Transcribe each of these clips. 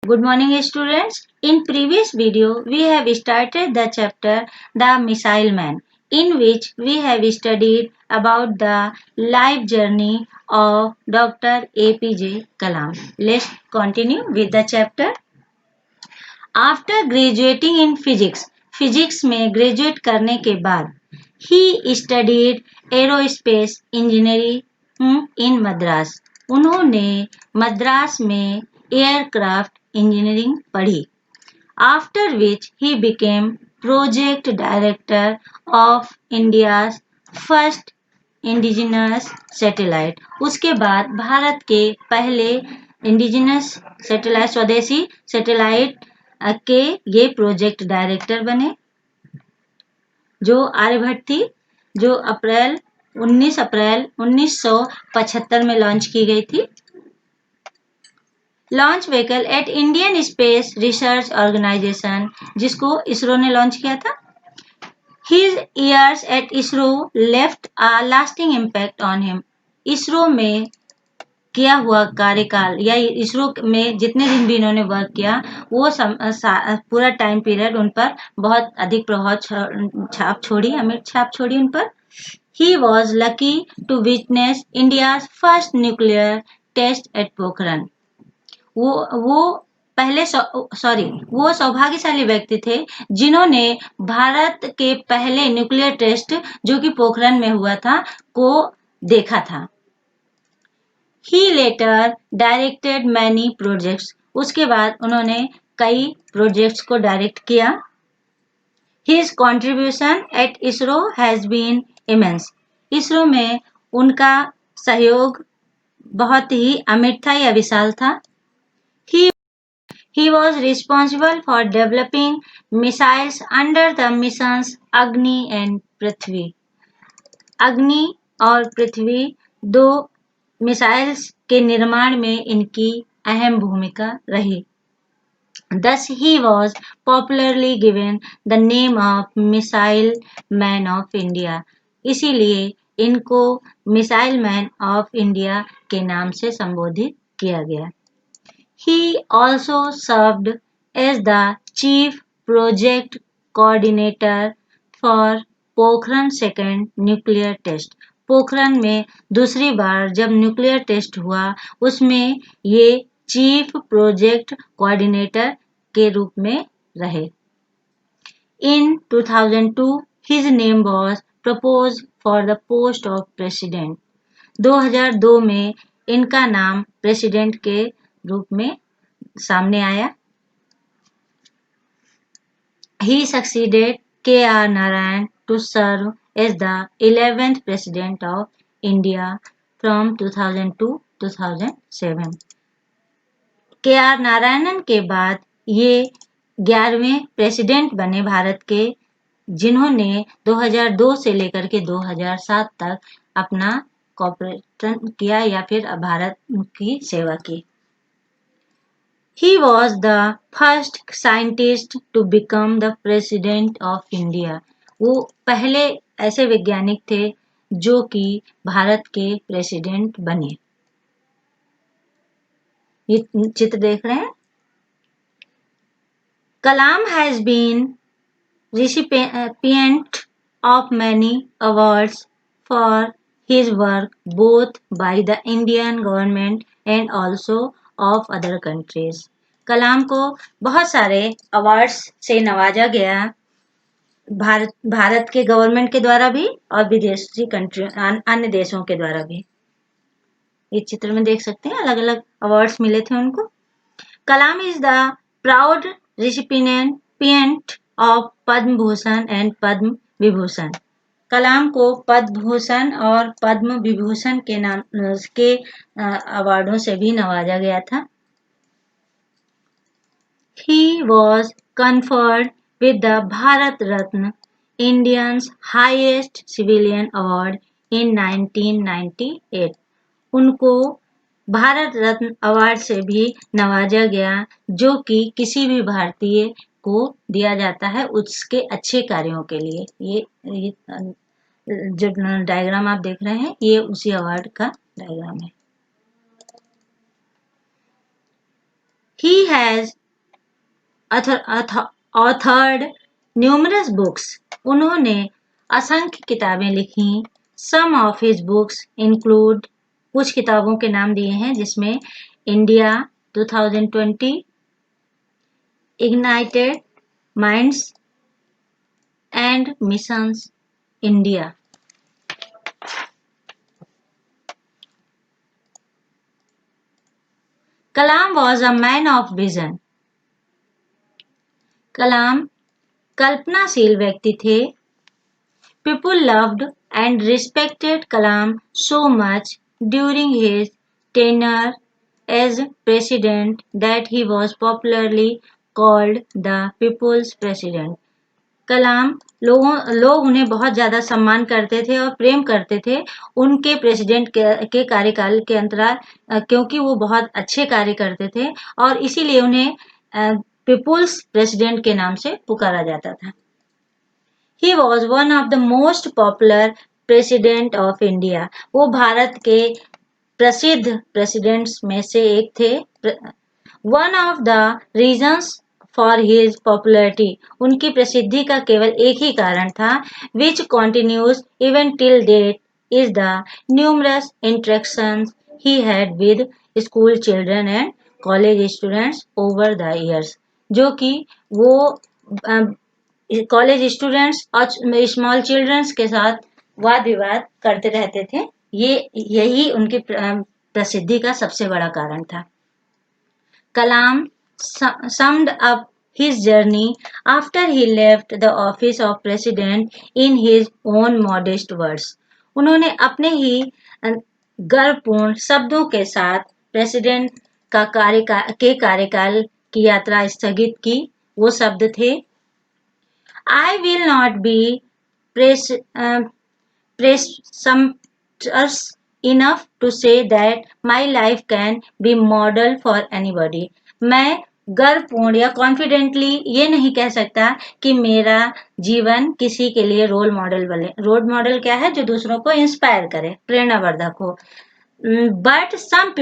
Good morning, students. In previous video, we have started the chapter The Missile Man, in which we have studied about the life journey of Dr. APJ Kalam. Let's continue with the chapter. After graduating in physics में graduate करने के बाद he studied aerospace engineering in Madras. उन्होंने मद्रास में aircraft engineering पढ़ी. After which he became project director of India's first indigenous satellite. उसके बाद भारत के पहले इंडिजिनस सैटेलाइट स्वदेशी सैटेलाइट के ये प्रोजेक्ट डायरेक्टर बने. जो आर्यभट्ट थी, जो 19 अप्रैल 1975 में लॉन्च की गई थी. Launch vehicle at Indian Space Research Organisation, जिसको इसरो ने लॉन्च किया था. His years at ISRO left a lasting impact on him. ISRO में किया हुआ कार्यकाल या इसरो में जितने दिन भी इन्होंने वर्क किया वो पूरा टाइम पीरियड उन पर बहुत अधिक प्रभाव छाप छोड़ी, अमिट छाप छोड़ी उन पर. He was lucky to witness India's first nuclear test at Pokhran. वो सौभाग्यशाली व्यक्ति थे जिन्होंने भारत के पहले न्यूक्लियर टेस्ट जो कि पोखरण में हुआ था को देखा था. He later directed many projects. उसके बाद उन्होंने कई प्रोजेक्ट्स को डायरेक्ट किया. His contribution at ISRO has been immense. ISRO में उनका सहयोग बहुत ही अमिट था या विशाल था. He was responsible for developing missiles under the missions Agni and Prithvi. अग्नि और पृथ्वी दो मिसाइल्स के निर्माण में इनकी अहम भूमिका रही. Thus he was popularly given the name of Missile Man of India. इसीलिए इनको मिसाइल मैन ऑफ इंडिया के नाम से संबोधित किया गया. He also served as the chief project coordinator for Pokhran second nuclear test. Pokhran में दूसरी बार जब न्यूक्लियर टेस्ट हुआ उसमें ये चीफ प्रोजेक्ट कोऑर्डिनेटर के रूप में रहे. In 2002 his name was proposed for the post of president. 2002 में इनका नाम प्रेसिडेंट के रूप में सामने आया. He succeeded K.R. Narayan to serve as the 11th president of India from 2002-2007. K.R. Narayanan के बाद ये 11वें प्रेसिडेंट बने भारत के, जिन्होंने 2002 से लेकर के 2007 तक अपना कॉर्पोरेशन किया या फिर भारत की सेवा की. He was the first scientist to become the president of India. वो पहले ऐसे वैज्ञानिक थे जो कि भारत के प्रेसिडेंट बने. ये चित्र देख रहे हैं. कलाम has been recipient of many awards for his work both by the Indian government and also of other countries. कलाम को बहुत सारे अवार्ड्स से नवाजा गया, भारत के गवर्नमेंट के द्वारा भी और विदेशी कंट्री अन्य देशों के द्वारा भी. इस चित्र में देख सकते हैं अलग अलग अवार्ड्स मिले थे उनको. Kalam is the proud recipient of Padma Bhushan and Padma Vibhushan. Kalam को पद्म भूषण और पद्म विभूषण के नाम के अवार्डों से भी नवाजा गया था. He was conferred with the Bharat Ratna, India's highest civilian award in 1998. उनको भारत रत्न अवार्ड से भी नवाजा गया जो कि किसी भी भारतीय को दिया जाता है उसके अच्छे कार्यों के लिए. ये जो डायग्राम आप देख रहे हैं ये उसी अवार्ड का डायग्राम है. He has authored numerous books. उन्होंने असंख्य किताबें लिखी. Some of his books include, कुछ किताबों के नाम दिए हैं जिसमें India 2020, Ignited Minds and Missions India. Kalam was a man of vision. कलाम कल्पनाशील व्यक्ति थे. People loved and respected Kalam so much during his tenure as president that he was popularly called the People's President. कलाम लोग उन्हें बहुत ज़्यादा सम्मान करते थे और प्रेम करते थे उनके प्रेसिडेंट के कार्यकाल के अंतराल, क्योंकि वो बहुत अच्छे कार्य करते थे और इसीलिए उन्हें पीपुल्स प्रेसिडेंट के नाम से पुकारा जाता था. He was one of the most popular president of India. वो भारत के प्रसिद्ध प्रेसिडेंट्स में से एक थे. One of the reasons for his popularity, उनकी प्रसिद्धि का केवल एक ही कारण था, which continues even till date, is the numerous interactions he had with school children and college students over the years. जो कि वो कॉलेज स्टूडेंट्स और स्मॉल चिल्ड्रंस के साथ वाद विवाद करते रहते थे. यही उनकी प्रसिद्धि का सबसे बड़ा कारण था. कलाम summed up his journey after he left the office of president in his own modest words. उन्होंने अपने ही गर्वपूर्ण शब्दों के साथ प्रेसिडेंट के कार्यकाल की यात्रा स्थगित की. वो शब्द थे, I will not be presumptuous enough to say that my life can be model for anybody. मैं गर्वपूर्ण या कॉन्फिडेंटली ये नहीं कह सकता कि मेरा जीवन किसी के लिए रोल मॉडल बने. रोल मॉडल क्या है? जो दूसरों को इंस्पायर करे, प्रेरणावर्धक हो. But some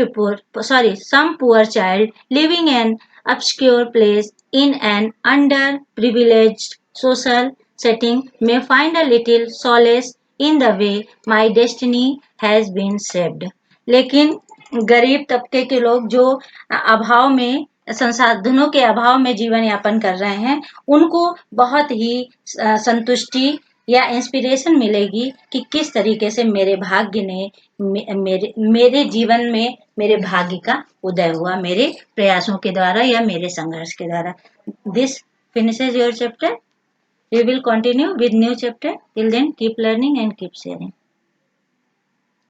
poor child living in obscure place in an underprivileged social setting may find a little solace in the way my destiny has been shaped. लेकिन गरीब तबके के लोग जो अभाव में, संसाधनों के अभाव में जीवन यापन कर रहे हैं, उनको बहुत ही संतुष्टि या इंस्पिरेशन मिलेगी कि किस तरीके से मेरे भाग्य ने मेरे जीवन में मेरे भाग्य का उदय हुआ, मेरे प्रयासों के द्वारा या मेरे संघर्ष के द्वारा. This finishes your chapter. We will continue with new chapter. Till then, keep learning and keep sharing.